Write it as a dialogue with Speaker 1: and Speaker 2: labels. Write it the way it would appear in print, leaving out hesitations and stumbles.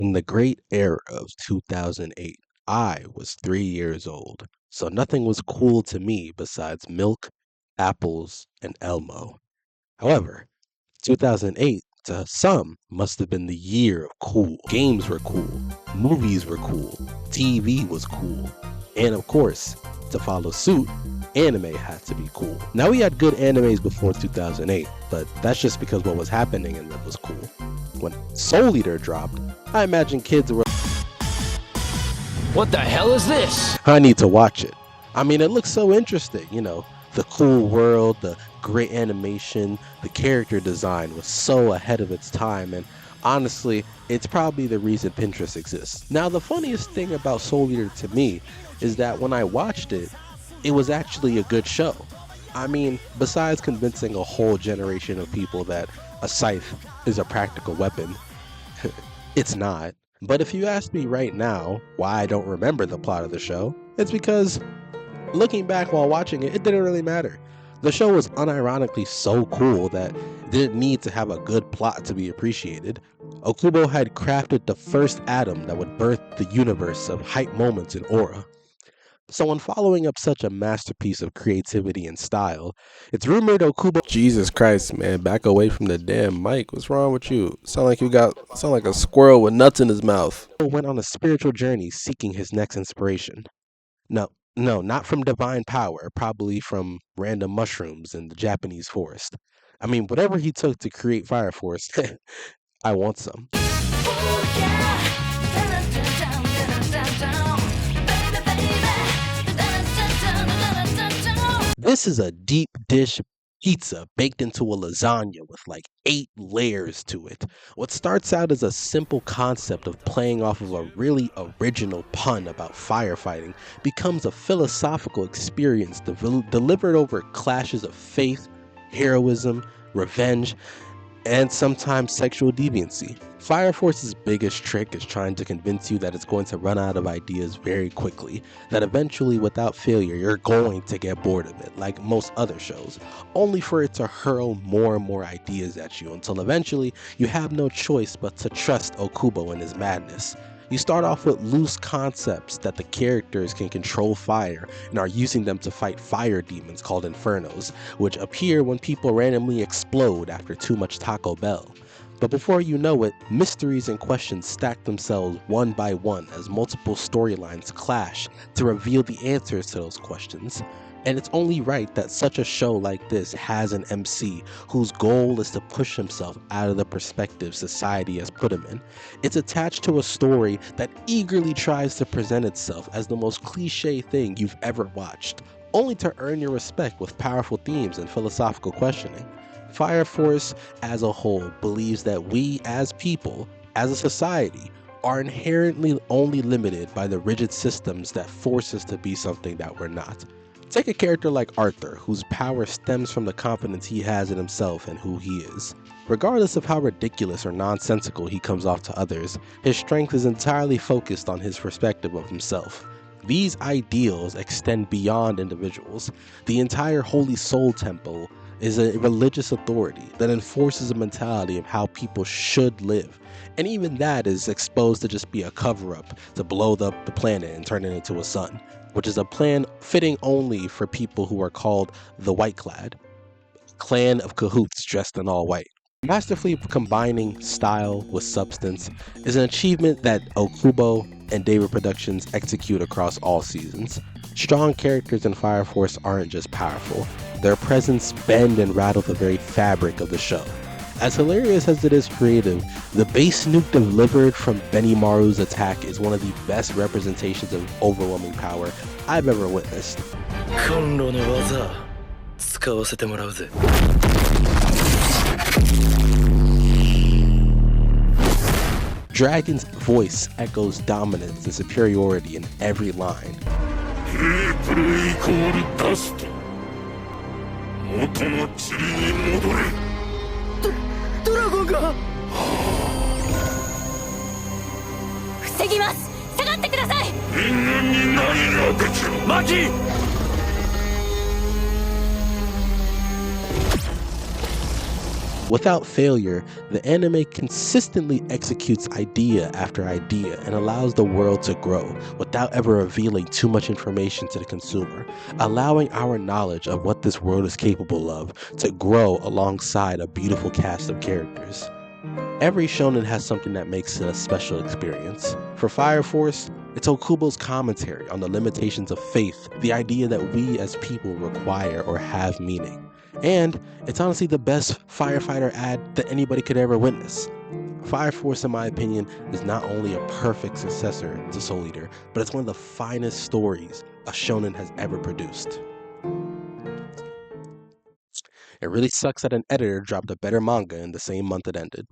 Speaker 1: In the great era of 2008, I was 3 years old, so nothing was cool to me besides milk, apples, and Elmo. However, 2008 to some must have been the year of cool. Games were cool, movies were cool, TV was cool, and of course, to follow suit, anime had to be cool. Now we had good animes before 2008, but that's just because what was happening in them was cool. When Soul Eater dropped, I imagine kids were,
Speaker 2: what the hell is this?
Speaker 1: I need to watch it. I mean, it looks so interesting, the cool world, the great animation, the character design was so ahead of its time, and honestly, it's probably the reason Pinterest exists. Now, the funniest thing about Soul Eater to me is that when I watched it, it was actually a good show. I mean, besides convincing a whole generation of people that a scythe is a practical weapon, it's not. But if you ask me right now why I don't remember the plot of the show, it's because looking back while watching it, it didn't really matter. The show was unironically so cool that it didn't need to have a good plot to be appreciated. Ohkubo had crafted the first atom that would birth the universe of hype moments in aura. So when following up such a masterpiece of creativity and style, it's rumored Ohkubo— Jesus Christ, man, back away from the damn mic. What's wrong with you? Sound like a squirrel with nuts in his mouth. Went on a spiritual journey seeking his next inspiration. No, not from divine power, probably from random mushrooms in the Japanese forest. I mean, whatever he took to create Fire Force, I want some. This is a deep dish pizza baked into a lasagna with like 8 layers to it. What starts out as a simple concept of playing off of a really original pun about firefighting becomes a philosophical experience delivered over clashes of faith, heroism, revenge, and sometimes sexual deviancy. Fire Force's biggest trick is trying to convince you that it's going to run out of ideas very quickly, that eventually without failure you're going to get bored of it, like most other shows, only for it to hurl more and more ideas at you until eventually you have no choice but to trust Ohkubo and his madness. You start off with loose concepts that the characters can control fire and are using them to fight fire demons called infernos, which appear when people randomly explode after too much Taco Bell. But before you know it, mysteries and questions stack themselves one by one as multiple storylines clash to reveal the answers to those questions. And it's only right that such a show like this has an MC whose goal is to push himself out of the perspective society has put him in. It's attached to a story that eagerly tries to present itself as the most cliche thing you've ever watched, only to earn your respect with powerful themes and philosophical questioning. Fire Force as a whole believes that we as people, as a society, are inherently only limited by the rigid systems that force us to be something that we're not. Take a character like Arthur, whose power stems from the confidence he has in himself and who he is. Regardless of how ridiculous or nonsensical he comes off to others, his strength is entirely focused on his perspective of himself. These ideals extend beyond individuals. The entire Holy Soul Temple is a religious authority that enforces a mentality of how people should live. And even that is exposed to just be a cover-up to blow up the planet and turn it into a sun, which is a plan fitting only for people who are called the White Clad, clan of cahoots dressed in all white. Masterfully combining style with substance is an achievement that Ohkubo and David Productions execute across all seasons. Strong characters in Fire Force aren't just powerful, their presence bend and rattle the very fabric of the show. As hilarious as it is creative, the base nuke delivered from Benimaru's attack is one of the best representations of overwhelming power I've ever witnessed. Dragon's voice echoes dominance and superiority in every line. Without failure, the anime consistently executes idea after idea and allows the world to grow without ever revealing too much information to the consumer, allowing our knowledge of what this world is capable of to grow alongside a beautiful cast of characters. Every shonen has something that makes it a special experience. For Fire Force, it's Okubo's commentary on the limitations of faith, the idea that we as people require or have meaning. And it's honestly the best firefighter ad that anybody could ever witness. Fire Force, in my opinion, is not only a perfect successor to Soul Eater, but it's one of the finest stories a shonen has ever produced. It really sucks that an editor dropped a better manga in the same month it ended.